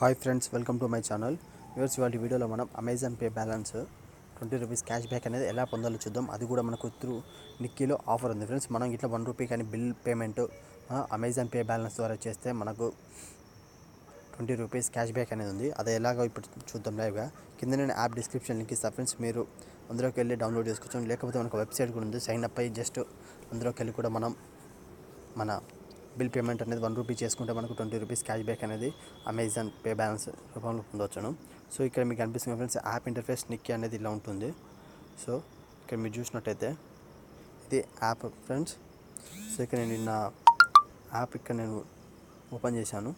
Hi friends, welcome to my channel. Viewers, ఇవాళ వీడియోలో మనం Amazon pay balance ₹20 cash back అనేది ఎలా పొందాలో చూద్దాం. అది కూడా మనకు త్రూ నిక్కీలో ఆఫర్ ఉంది ఫ్రెండ్స్. మనం ఇట్లా ₹1 కానీ bill payment Amazon pay balance ద్వారా చేస్తే మనకు ₹20 క్యాష్ బ్యాక్ అనేది ఉంది. అది ఎలాగో ఇప్పుడు చూద్దాం లైవ్గా. కింద నేను యాప్ డిస్క్రిప్షన్ లింక్ ఇస్తాను ఫ్రెండ్స్, మీరు అందులోకి వెళ్ళి డౌన్లోడ్ చేసుకోవచ్చు. లేకపోతే మనకు వెబ్సైట్ కూడా ఉంది, సైన్ అప్ అయ్యి జస్ట్ అందులోకి వెళ్ళి కూడా మనం మన బిల్ పేమెంట్ అనేది ₹1 చేసుకుంటే మనకు ₹20 క్యాష్ బ్యాక్ అనేది అమెజాన్ పే బ్యాలెన్స్ రూపంలో పొందవచ్చును. సో ఇక్కడ మీకు అనిపిస్తుంది ఫ్రెండ్స్, యాప్ ఇంటర్ఫేస్ నిక్కీ అనేది ఇలా ఉంటుంది. సో ఇక్కడ మీరు చూసినట్టయితే ఇది యాప్ ఫ్రెండ్స్. సో ఇక్కడ నేను నా యాప్ ఇక్కడ నేను ఓపెన్ చేశాను.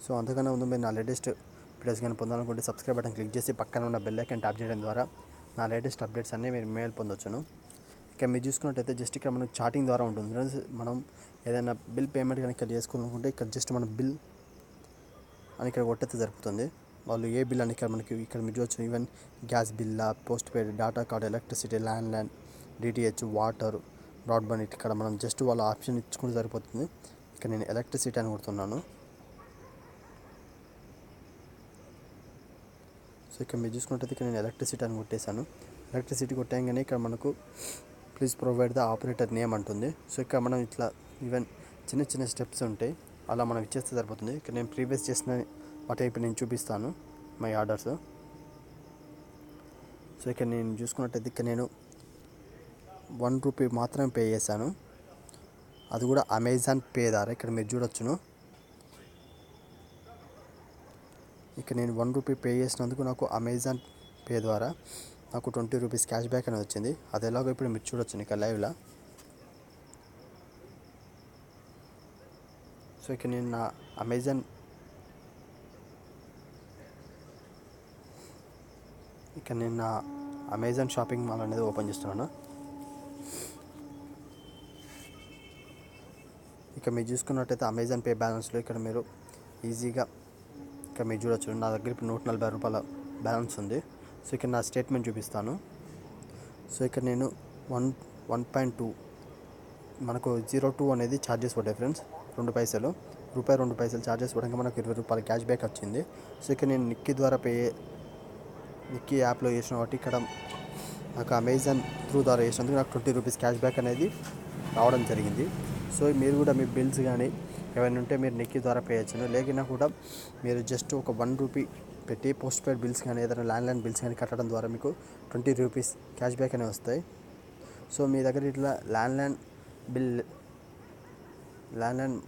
సో అంతకన్నా ముందు మీరు నా లేటెస్ట్ వీడియోస్ కానీ పొందాలనుకుంటే సబ్స్క్రైబ్ బటన్ క్లిక్ చేసి పక్కన ఉన్న బెల్ ఐకాన్ ట్యాప్ చేయడం ద్వారా నా లేటెస్ట్ అప్డేట్స్ అన్నీ మీరు మెయిల్ పొందవచ్చును. ఇక్కడ మీరు చూసుకున్నట్టయితే జస్ట్ ఇక్కడ మనకు చాటింగ్ ద్వారా ఉంటుంది ఫ్రెండ్స్. మనం ఏదైనా బిల్ పేమెంట్ కానీ ఇక్కడ చేసుకోవాలనుకుంటే ఇక్కడ జస్ట్ మన బిల్ అని ఇక్కడ కొట్టయితే జరుగుతుంది. వాళ్ళు ఏ బిల్ అని ఇక్కడ మనకి ఇక్కడ మీరు చూడవచ్చు. ఈవెన్ గ్యాస్ బిల్లా, post paid, data card, electricity, landline, DTH, water, broadband, ఇక్కడ మనం జస్ట్ వాళ్ళ ఆప్షన్ ఇచ్చుకుంటే సరిపోతుంది. ఇక్కడ నేను ఎలక్ట్రిసిటీ అని కొడుతున్నాను. సో ఇక్కడ మీరు చూసుకున్నట్టయితే ఇక్కడ నేను ఎలక్ట్రిసిటీ అని కొట్టేశాను. ఎలక్ట్రిసిటీ కొట్టాగానే ఇక్కడ మనకు please provide the operator name అంటుంది. సో ఇక్కడ మనం ఇట్లా ఈవెన్ చిన్న చిన్న స్టెప్స్ ఉంటాయి, అలా మనం ఇచ్చేస్తే సరిపోతుంది. ఇక్కడ నేను ప్రీవియస్ చేసిన వాటి ఇప్పుడు నేను చూపిస్తాను మై ఆర్డర్స్. సో ఇక్కడ నేను చూసుకున్నట్టయితే ఇక్కడ నేను ₹1 మాత్రమే పే చేశాను, అది కూడా అమెజాన్ పే ద్వారా. ఇక్కడ మీరు చూడొచ్చును, ఇక్కడ నేను ₹1 పే చేసినందుకు నాకు అమెజాన్ పే ద్వారా నాకు ₹20 క్యాష్ బ్యాక్ అనేది వచ్చింది. అది ఎలాగో ఇప్పుడు మీరు చూడొచ్చు ఇక్కడ లైవ్లో. సో ఇక్కడ నేను నా అమెజాన్ షాపింగ్ మాల్ అనేది ఓపెన్ చేస్తున్నాను. ఇక మీరు చూసుకున్నట్టయితే అమెజాన్ పే బ్యాలెన్స్లో ఇక్కడ మీరు ఈజీగా ఇక్కడ మీరు చూడొచ్చు, నా దగ్గర ఇప్పుడు ₹140 బ్యాలెన్స్ ఉంది. సో ఇక్కడ నా స్టేట్మెంట్ చూపిస్తాను. సో ఇక్కడ నేను 1.2 మనకు 02 అనేది ఛార్జెస్ పడ్డాయి ఫ్రెండ్స్, ₹2 ఛార్జెస్ పడగా మనకు ₹20 క్యాష్ బ్యాక్ వచ్చింది. సో ఇక్కడ నేను నిక్కీ యాప్లో చేసిన కాబట్టి ఇక్కడ నాకు అమెజాన్ త్రూ ద్వారా చేసినందుకు నాకు ₹20 క్యాష్ బ్యాక్ అనేది రావడం జరిగింది. సో మీరు కూడా మీ బిల్స్ కానీ ఏమైనా ఉంటే మీరు నిక్కీ ద్వారా పే చేయొచ్చు. లేకపోయినా కూడా మీరు జస్ట్ ఒక ₹1 పెట్టి పోస్ట్ పెయిడ్ బిల్స్ కానీ ఏదైనా ల్యాండ్లైన్ బిల్స్ కానీ కట్టడం ద్వారా మీకు ₹20 క్యాష్ బ్యాక్ అనేవి వస్తాయి. సో మీ దగ్గర ఇట్లా ల్యాండ్లైన్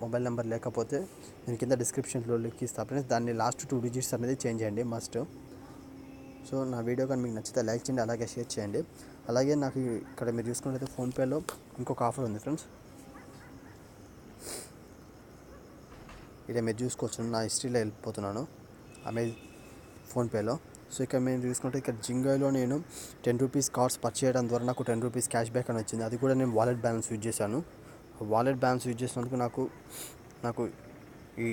మొబైల్ నెంబర్ లేకపోతే నేను కింద డిస్క్రిప్షన్లో లింక్ ఇస్తాను ఫ్రెండ్స్, దాన్ని లాస్ట్ 2 డిజిట్స్ అనేది చేంజ్ చేయండి మస్ట్. సో నా వీడియో కానీ మీకు నచ్చితే లైక్ చేయండి, అలాగే షేర్ చేయండి. అలాగే నాకు ఇక్కడ మీరు చూసుకున్నట్లయితే ఫోన్పేలో ఇంకొక ఆఫర్ ఉంది ఫ్రెండ్స్. ఇక్కడ మీరు చూసుకోవచ్చు, నా హిస్టరీలో వెళ్ళిపోతున్నాను ఫోన్పేలో. సో ఇక్కడ మీరు చూసుకుంటే ఇక్కడ జింగోలో నేను ₹10 కార్డ్స్ పర్చేస్ చేయడం ద్వారా నాకు ₹10 క్యాష్ బ్యాక్ అని వచ్చింది. అది కూడా నేను వాలెట్ బ్యాలెన్స్ యూజ్ చేశాను. వాలెట్ బ్యాలెన్స్ యూజ్ చేసినందుకు నాకు ఈ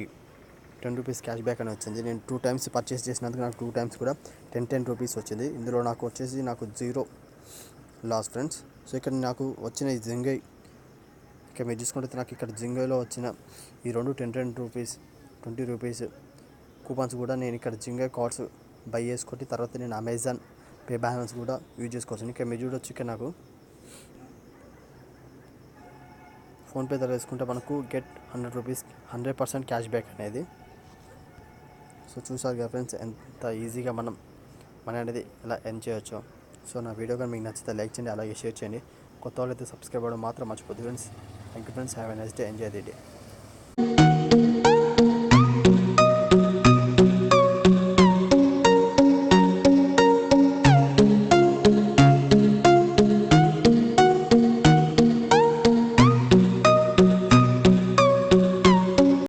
₹10 క్యాష్ బ్యాక్ అని వచ్చింది. నేను 2 టైమ్స్ పర్చేస్ చేసినందుకు నాకు 2 టైమ్స్ కూడా ₹10 వచ్చింది. ఇందులో నాకు వచ్చేసి నాకు 0 లాస్ ఫ్రెండ్స్. సో ఇక్కడ నాకు వచ్చిన ఈ జింగై ఇక్కడ మీరు చూసుకుంటే నాకు ఇక్కడ జింగోలో వచ్చిన ఈ రెండు ₹10 కూపన్స్ కూడా నేను ఇక్కడ జింగో కార్డ్స్ బై చేసుకొని తర్వాత నేను అమెజాన్ పే బ్యాలెన్స్ కూడా యూజ్ చేసుకోవచ్చు. ఇక్కడ మీరు చూడొచ్చు, ఇక్కడ నాకు ఫోన్పే ద్వారా వేసుకుంటే మనకు గెట్ ₹100 100% క్యాష్ బ్యాక్ అనేది. సో చూసారు కదా ఫ్రెండ్స్, ఎంత ఈజీగా మనం మనీ అనేది ఎలా ఎర్న్ చేయొచ్చు. సో నా వీడియో కానీ మీకు నచ్చితే లైక్ చేయండి, అలాగే షేర్ చేయండి. కొత్త వాళ్ళైతే సబ్స్క్రైబ్ అవ్వడం మాత్రం మర్చిపోద్దు friends. Thank you friends, have a nice day, enjoy the day.